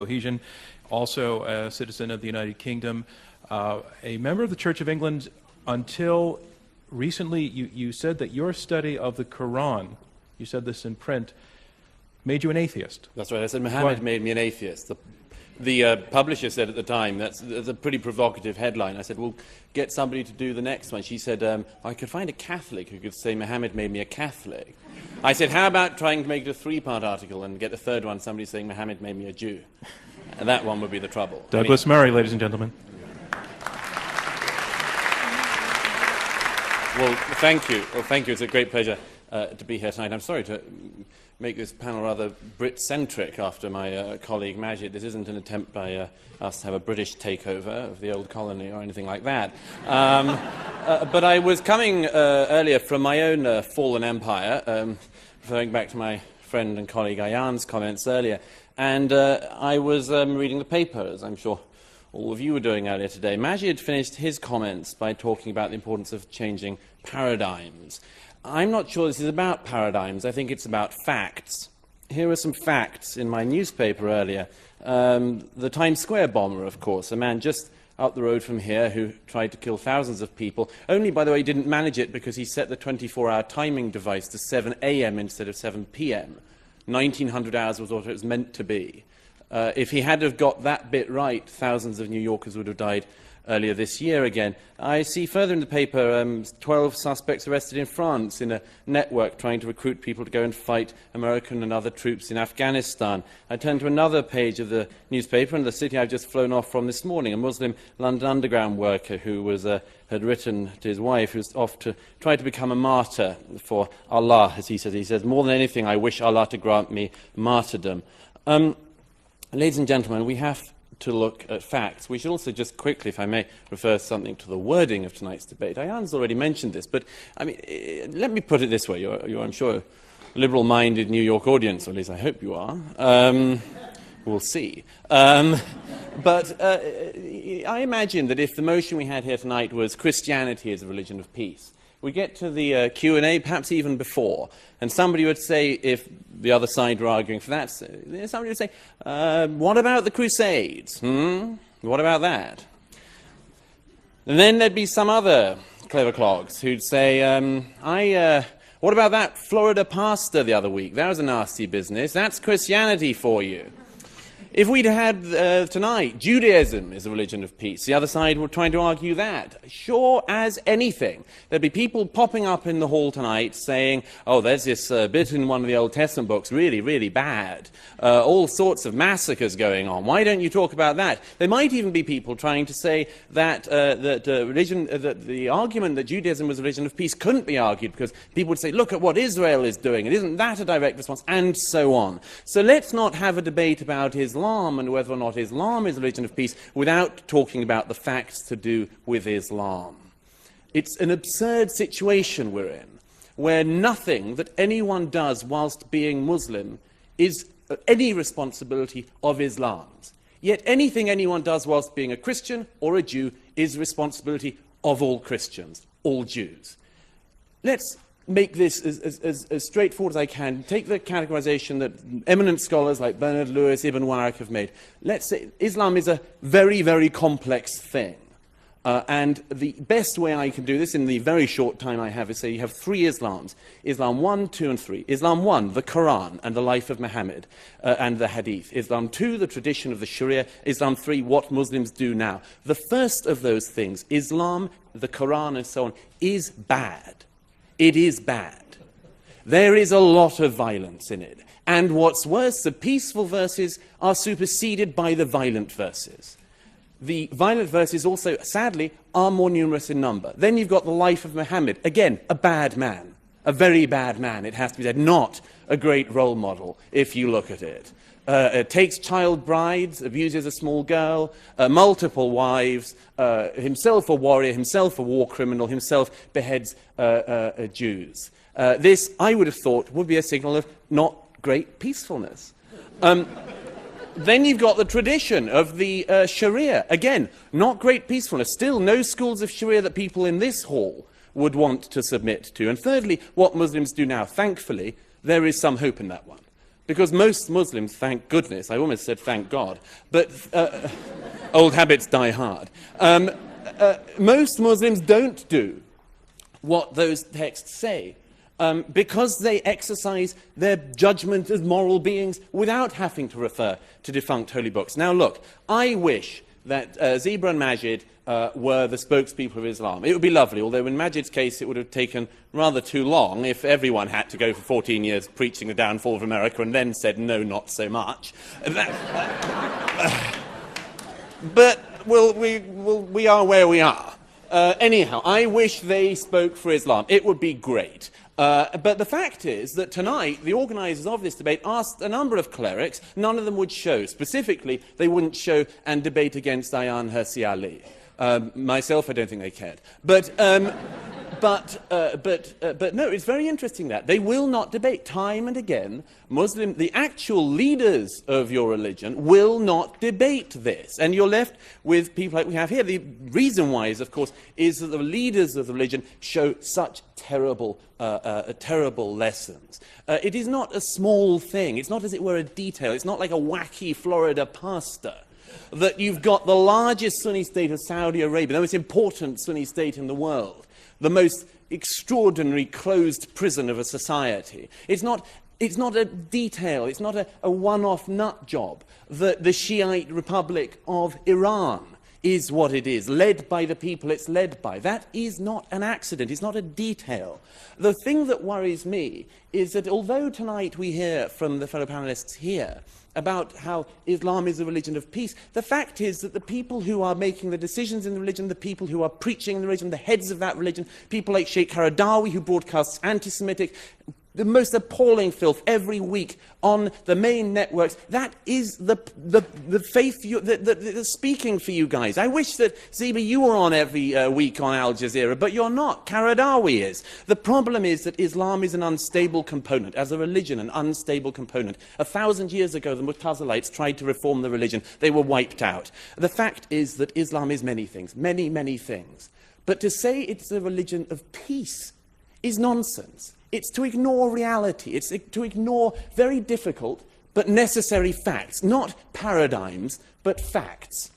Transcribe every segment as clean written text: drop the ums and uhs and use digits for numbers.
Cohesion, also a citizen of the United Kingdom, a member of the Church of England. Until recently, you said that your study of the Quran, you said this in print, made you an atheist. That's right. I said Muhammad made me an atheist. The publisher said at the time, that's a pretty provocative headline. I said, well, get somebody to do the next one. She said, I could find a Catholic who could say Muhammad made me a Catholic. I said, how about trying to make it a three-part article and get the third one, somebody saying Muhammad made me a Jew? And that one would be the trouble. Douglas Murray, ladies and gentlemen. Well, thank you. Well, thank you. It's a great pleasure to be here tonight. I'm sorry to make this panel rather Brit-centric after my colleague Majid. This isn't an attempt by us to have a British takeover of the old colony or anything like that. But I was coming earlier from my own fallen empire, referring back to my friend and colleague Ayan's comments earlier, and I was reading the paper, as I'm sure all of you were doing earlier today. Majid finished his comments by talking about the importance of changing paradigms. I'm not sure this is about paradigms. I think it's about facts. Here are some facts in my newspaper earlier. The Times Square bomber, of course, a man just up the road from here who tried to kill thousands of people. Only, by the way, didn't manage it because he set the 24-hour timing device to 7 a.m. instead of 7 p.m. 1900 hours was what it was meant to be. If he had have got that bit right, thousands of New Yorkers would have died earlier this year again. I see further in the paper 12 suspects arrested in France in a network trying to recruit people to go and fight American and other troops in Afghanistan. I turn to another page of the newspaper in the city I've just flown off from this morning, a Muslim London Underground worker who was, had written to his wife, who's off to try to become a martyr for Allah, as he says. He says, more than anything, I wish Allah to grant me martyrdom. Ladies and gentlemen, we have to look at facts. We should also just quickly, if I may, refer something to the wording of tonight's debate. Ayan's already mentioned this, but I mean, let me put it this way. You're I'm sure, a liberal-minded New York audience, or at least I hope you are. We'll see. But I imagine that if the motion we had here tonight was Christianity is a religion of peace, we get to the Q&A, perhaps even before, and somebody would say, if the other side were arguing for that, somebody would say, what about the Crusades? What about that? And then there'd be some other clever clogs who'd say, what about that Florida pastor the other week? That was a nasty business. That's Christianity for you. If we'd had tonight, Judaism is a religion of peace, the other side were trying to argue that. Sure as anything. There'd be people popping up in the hall tonight saying, oh, there's this bit in one of the Old Testament books, really, really bad. All sorts of massacres going on. Why don't you talk about that? There might even be people trying to say that, the argument that Judaism was a religion of peace couldn't be argued because people would say, look at what Israel is doing, and isn't that a direct response, and so on. So let's not have a debate about Islam and whether or not Islam is a religion of peace without talking about the facts to do with Islam. It's an absurd situation we're in, where nothing that anyone does whilst being Muslim is any responsibility of Islam's. Yet anything anyone does whilst being a Christian or a Jew is responsibility of all Christians, all Jews. Let's make this as straightforward as I can. Take the categorization that eminent scholars like Bernard Lewis, Ibn Waraq have made. Let's say Islam is a very, very complex thing. And the best way I can do this in the very short time I have is say you have three Islams. Islam 1, 2, and 3. Islam 1, the Quran and the life of Muhammad and the Hadith. Islam 2, the tradition of the Sharia. Islam 3, what Muslims do now. The first of those things, Islam, the Quran, and so on, is bad. It is bad. There is a lot of violence in it. And what's worse, the peaceful verses are superseded by the violent verses. The violent verses also, sadly, are more numerous in number. Then you've got the life of Muhammad. Again, a bad man. A very bad man, it has to be said. Not a great role model, if you look at it. Takes child brides, abuses a small girl, multiple wives, himself a warrior, himself a war criminal, himself beheads Jews. This, I would have thought, would be a signal of not great peacefulness. Then you've got the tradition of the Sharia. Again, not great peacefulness. Still, no schools of Sharia that people in this hall would want to submit to. And thirdly, what Muslims do now. Thankfully, there is some hope in that one. Because most Muslims, thank goodness, I almost said thank God, but old habits die hard. Most Muslims don't do what those texts say. Because they exercise their judgment as moral beings without having to refer to defunct holy books. Now look, I wish that Zebra and Majid were the spokespeople of Islam. It would be lovely, although in Majid's case it would have taken rather too long if everyone had to go for 14 years preaching the downfall of America and then said, no, not so much. But we are where we are. Anyhow, I wish they spoke for Islam. It would be great. But the fact is that tonight, the organisers of this debate asked a number of clerics. None of them would show. Specifically, they wouldn't show and debate against Ayaan Hirsi Ali. Myself, I don't think they cared. But no, it's very interesting that they will not debate. Time and again, the actual leaders of your religion will not debate this. And you're left with people like we have here. The reason why is, of course, is that the leaders of the religion show such terrible lessons. It is not a small thing. It's not, as it were, a detail. It's not like a wacky Florida pastor. That you've got the largest Sunni state of Saudi Arabia, the most important Sunni state in the world, the most extraordinary closed prison of a society. It's not a detail, it's not a one-off nut job. The Shiite Republic of Iran is what it is, led by the people it's led by. That is not an accident, it's not a detail. The thing that worries me is that although tonight we hear from the fellow panellists here about how Islam is a religion of peace, the fact is that the people who are making the decisions in the religion, the people who are preaching the religion, the heads of that religion, people like Sheikh Qaradawi, who broadcasts anti-Semitic, the most appalling filth every week on the main networks, that is the faith that's speaking for you guys. I wish that, Zeba, you were on every week on Al Jazeera, but you're not. Qaradawi is. The problem is that Islam is an unstable component, as a religion, an unstable component. 1,000 years ago, the Mu'tazilites tried to reform the religion. They were wiped out. The fact is that Islam is many things, many, many things. But to say it's a religion of peace is nonsense. It's to ignore reality. It's to ignore very difficult but necessary facts, not paradigms, but facts.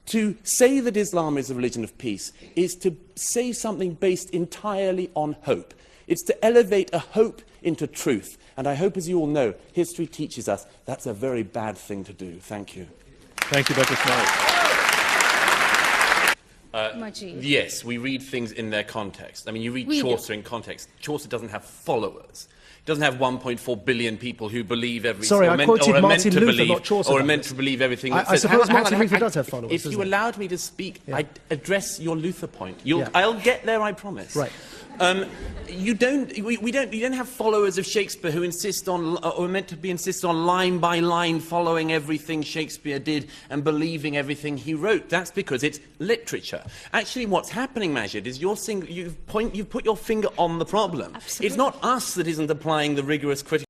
To say that Islam is a religion of peace is to say something based entirely on hope. It's to elevate a hope into truth. And I hope, as you all know, history teaches us that's a very bad thing to do. Thank you. Thank you, Dr. Smart. Yes, we read things in their context. I mean, you read Chaucer in context. Chaucer doesn't have followers. He doesn't have 1.4 billion people who believe everything. Sorry, I quoted Martin Luther, not Chaucer. Or are meant to believe everything. I suppose Martin Luther does have followers. If you allowed me to speak, I'd address your Luther point. Yeah. I'll get there, I promise. Right. You don't have followers of Shakespeare who insist on, or are meant to be insisted on line by line following everything Shakespeare did and believing everything he wrote. That's because it's literature. Actually, what's happening, Majid, is you've put your finger on the problem. Absolutely. It's not us that isn't applying the rigorous critical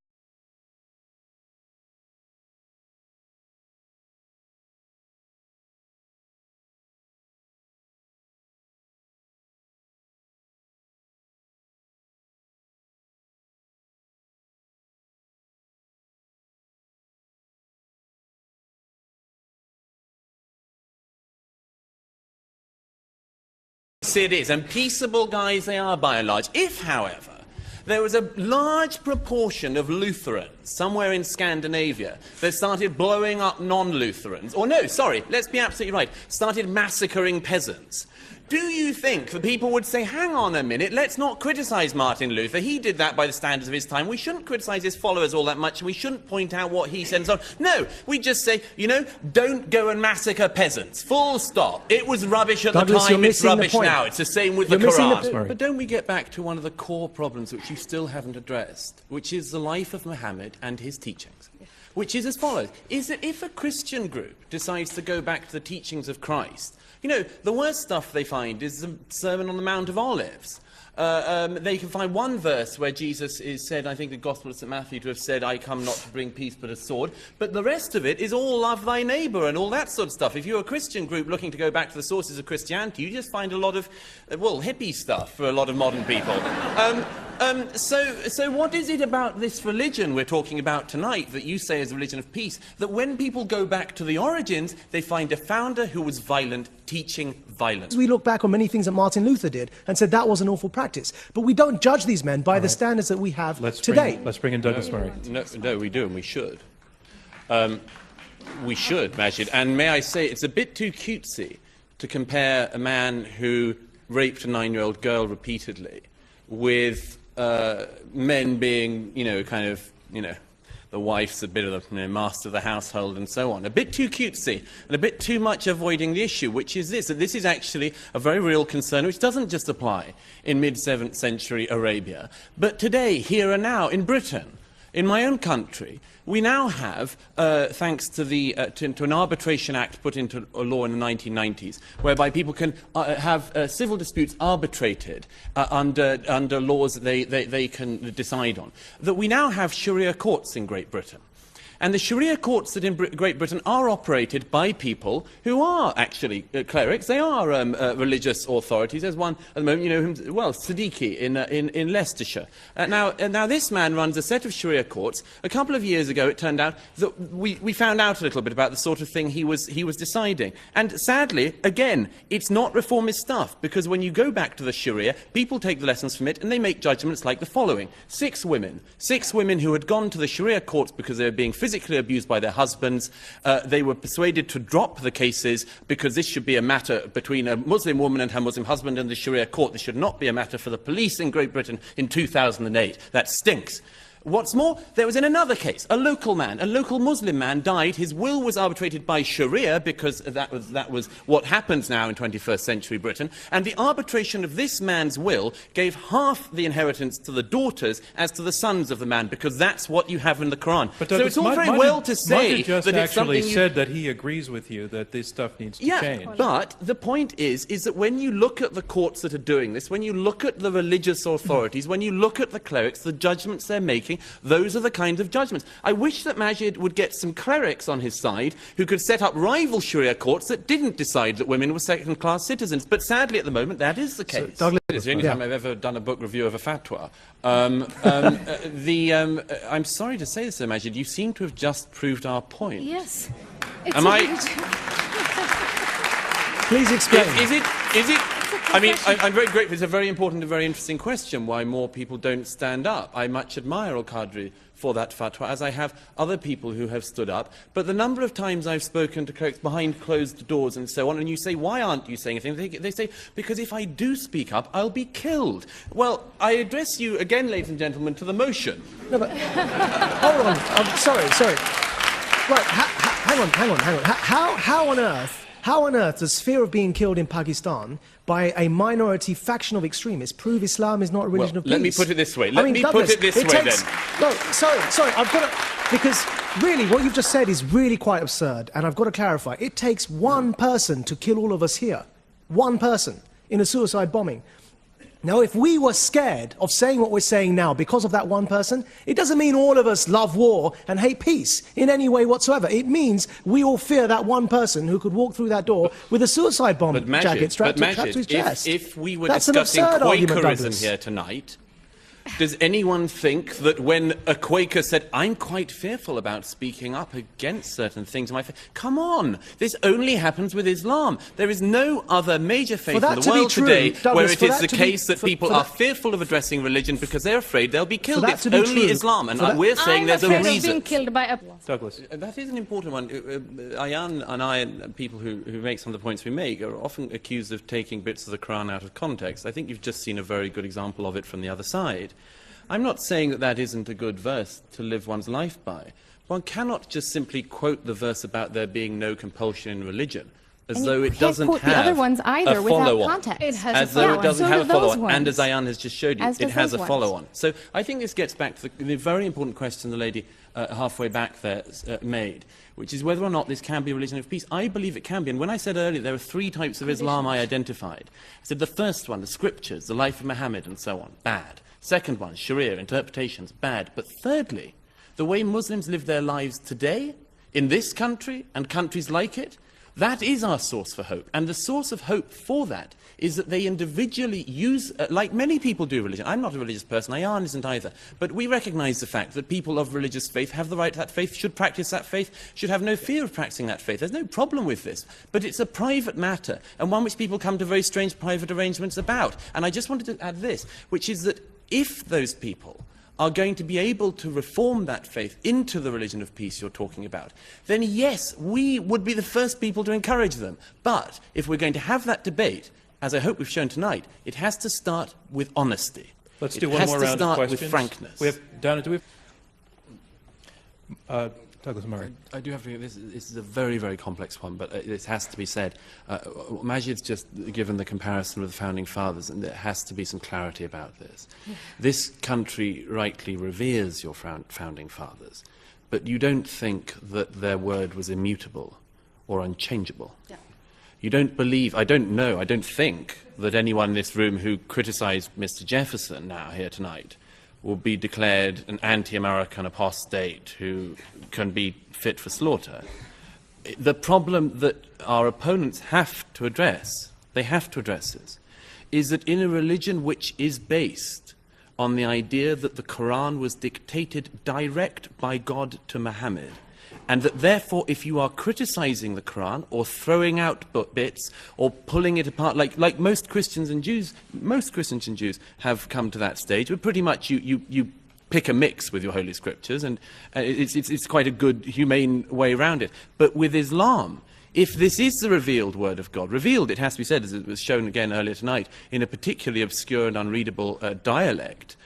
it is, and peaceable guys they are by and large. If, however, there was a large proportion of Lutherans somewhere in Scandinavia that started blowing up non-Lutherans, or no, sorry, let's be absolutely right, started massacring peasants, do you think the people would say, hang on a minute, let's not criticize Martin Luther, he did that by the standards of his time, we shouldn't criticize his followers all that much, and we shouldn't point out what he said and so on. No, we just say, you know, don't go and massacre peasants, full stop. It was rubbish at Douglas, the time, it's rubbish now. It's the same with the Quran. But don't we get back to one of the core problems which you still haven't addressed, which is the life of Muhammad and his teachings, which is as follows, is that if a Christian group decides to go back to the teachings of Christ, you know, the worst stuff they find is the Sermon on the Mount of Olives. They can find one verse where Jesus is said, I think the Gospel of St. Matthew, to have said, I come not to bring peace but a sword. But the rest of it is all love thy neighbour and all that sort of stuff. If you're a Christian group looking to go back to the sources of Christianity, you just find a lot of, well, hippie stuff for a lot of modern people. So what is it about this religion we're talking about tonight that you say is a religion of peace, that when people go back to the origins, they find a founder who was violent, teaching violence? We look back on many things that Martin Luther did and said that was an awful practice. But we don't judge these men by the standards that we have today. Let's bring in Douglas Murray. No, we do, and we should. We should, Majid. And may I say, it's a bit too cutesy to compare a man who raped a 9-year-old girl repeatedly with men being, the wife's a bit of the master of the household and so on. A bit too cutesy and a bit too much avoiding the issue, which is this, that this is actually a very real concern which doesn't just apply in mid-7th century Arabia, but today, here and now, in Britain. In my own country, we now have, thanks to, to an arbitration act put into a law in the 1990s, whereby people can have civil disputes arbitrated under laws that they can decide on, that we now have Sharia courts in Great Britain. And the Sharia courts that in Great Britain are operated by people who are actually clerics. They are religious authorities. There's one at the moment, Siddiqui in Leicestershire. Now this man runs a set of Sharia courts. A couple of years ago, it turned out that we found out a little bit about the sort of thing he was deciding. And sadly, again, it's not reformist stuff, because when you go back to the Sharia, people take the lessons from it and they make judgments like the following. 6 women who had gone to the Sharia courts because they were being physically abused by their husbands. They were persuaded to drop the cases because this should be a matter between a Muslim woman and her Muslim husband and the Sharia court. This should not be a matter for the police in Great Britain in 2008. That stinks. What's more, there was in another case, a local Muslim man died. His will was arbitrated by Sharia because that was what happens now in 21st century Britain. And the arbitration of this man's will gave half the inheritance to the daughters as to the sons of the man, because that's what you have in the Quran. But so it's all very well to say just that it's something said that he agrees with you that this stuff needs to change. But the point is that when you look at the courts that are doing this, when you look at the religious authorities, when you look at the clerics, the judgments they're making, those are the kinds of judgments. I wish that Majid would get some clerics on his side who could set up rival Sharia courts that didn't decide that women were second-class citizens. But sadly, at the moment, that is the case. So, Douglas, it's the only time I've ever done a book review of a fatwa. I'm sorry to say this, Sir Majid, you seem to have just proved our point. Yes. Please explain. Is it? I mean, I'm very grateful. It's a very important and very interesting question, why more people don't stand up. I much admire Al-Qadri for that fatwa, as I have other people who have stood up. But the number of times I've spoken to clerics behind closed doors and so on, and you say, why aren't you saying anything? They say, because if I do speak up, I'll be killed. Well, I address you again, ladies and gentlemen, to the motion. No, but hold on. I'm sorry. Right, hang on. How on earth does fear of being killed in Pakistan by a minority faction of extremists prove Islam is not a religion of peace? Let me put it this way. Let me put it this way then. No, sorry, I've got to... Because really, what you've just said is really quite absurd, and I've got to clarify. It takes one person to kill all of us here. One person in a suicide bombing. Now, if we were scared of saying what we're saying now because of that one person, it doesn't mean all of us love war and hate peace in any way whatsoever. It means we all fear that one person who could walk through that door with a suicide bomb jacket strapped to his chest. If we were That's discussing Quakerism here tonight, does anyone think that when a Quaker said, I'm quite fearful about speaking up against certain things in my faith, come on, this only happens with Islam. There is no other major faith in the world today where it is the case that people are fearful of addressing religion because they're afraid they'll be killed. It's only Islam, and we're saying there's a reason. Being killed by a... Douglas. That is an important one. Ayan and I, and people who make some of the points we make, are often accused of taking bits of the Quran out of context. I think you've just seen a very good example of it from the other side. I'm not saying that that isn't a good verse to live one's life by. One cannot just simply quote the verse about there being no compulsion in religion, as though it doesn't have the other ones either a without follow-on. context. It has as though it doesn't have a follow-on. Ones. And as Ayan has just showed you, it has a follow-on. Ones. So I think this gets back to the very important question the lady halfway back there made, which is whether or not this can be a religion of peace. I believe it can be. And when I said earlier there are 3 types of Islam I identified, I said the first one, the scriptures, the life of Muhammad and so on, bad. Second one, Sharia, interpretations, bad. But thirdly, the way Muslims live their lives today, in this country and countries like it, That is our source for hope. And the source of hope for that is that they individually use, like many people do religion. I'm not a religious person, Ayan isn't either. But we recognize the fact that people of religious faith have the right to that faith, should practice that faith, should have no fear of practicing that faith. There's no problem with this. But it's a private matter, and one which people come to very strange private arrangements about. And I just wanted to add this, which is that if those people are going to be able to reform that faith into the religion of peace you're talking about, then yes, we would be the first people to encourage them. But if we're going to have that debate, as I hope we've shown tonight, it has to start with honesty. Let's do one more round of questions. It has to start with frankness. We have, Donna, do we have... Douglas Murray. I do have to. This is a very, very complex one, but it has to be said. Majid's just given the comparison with the Founding Fathers, and there has to be some clarity about this. This country rightly reveres your Founding Fathers, but you don't think that their word was immutable or unchangeable. Yeah. You don't believe, I don't think that anyone in this room who criticised Mr. Jefferson now here tonight will be declared an anti-American apostate who can be fit for slaughter. The problem that our opponents have to address, this, is that in a religion which is based on the idea that the Quran was dictated direct by God to Muhammad, and that therefore if you are criticizing the Quran or throwing out bits or pulling it apart, like most Christians and Jews have come to that stage, but pretty much you pick a mix with your holy scriptures, and it's quite a good, humane way around it. But with Islam, if this is the revealed word of God, revealed, it has to be said, as it was shown again earlier tonight, in a particularly obscure and unreadable dialect,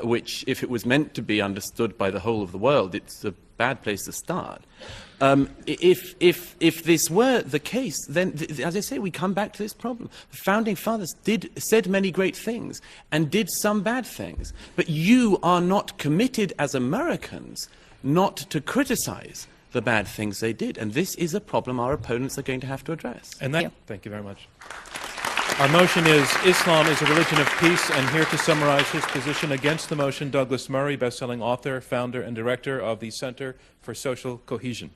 which, if it was meant to be understood by the whole of the world, it's a bad place to start. If this were the case, then, as I say, we come back to this problem. The Founding Fathers said many great things and did some bad things, but you are not committed as Americans not to criticize the bad things they did, and this is a problem our opponents are going to have to address. And that, thank you very much. Our motion is Islam is a religion of peace, and here to summarize his position against the motion, Douglas Murray, best-selling author, founder, and director of the Center for Social Cohesion.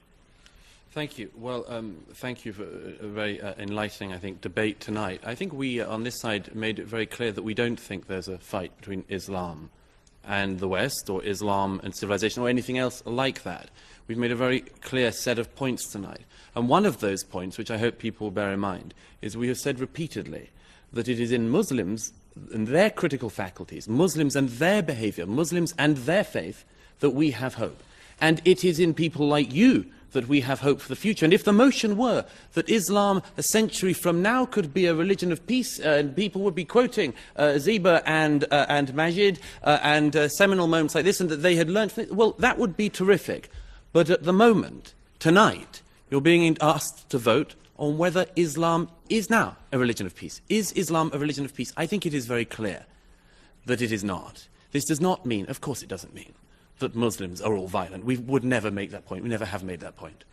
Thank you. Well, thank you for a very enlightening, I think, debate tonight. I think we, on this side, made it very clear that we don't think there's a fight between Islam and the West, or Islam and civilization, or anything else like that. We've made a very clear set of points tonight. And one of those points, which I hope people will bear in mind, is we have said repeatedly that it is in Muslims and their critical faculties, Muslims and their behavior, Muslims and their faith, that we have hope. And it is in people like you that we have hope for the future. And if the motion were that Islam a century from now could be a religion of peace, and people would be quoting Ziba and Majid and seminal moments like this, and that they had learned from it, well, that would be terrific. But at the moment, tonight, you're being asked to vote on whether Islam is now a religion of peace. Is Islam a religion of peace? I think it is very clear that it is not. This does not mean, of course it doesn't mean, that Muslims are all violent. We would never make that point. We never have made that point.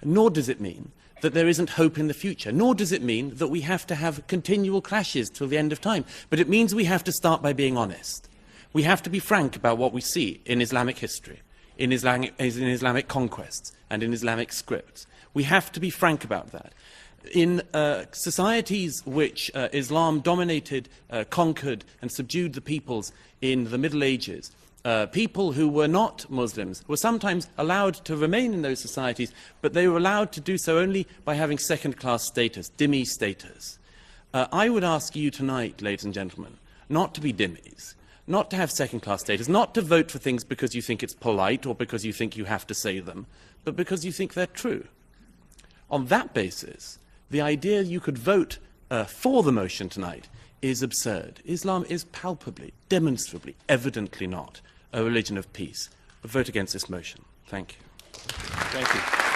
Nor does it mean that there isn't hope in the future. Nor does it mean that we have to have continual clashes till the end of time. But it means we have to start by being honest. We have to be frank about what we see in Islamic history, in Islamic conquests, and in Islamic scripts. We have to be frank about that. In societies which Islam dominated, conquered, and subdued the peoples in the Middle Ages, people who were not Muslims were sometimes allowed to remain in those societies, but they were allowed to do so only by having second-class status, dhimmi status. I would ask you tonight, ladies and gentlemen, not to be dhimmis, not to have second-class status, not to vote for things because you think it's polite or because you think you have to say them, but because you think they're true. On that basis, the idea you could vote for the motion tonight is absurd. Islam is palpably, demonstrably, evidently not a religion of peace. Vote against this motion. Thank you. Thank you.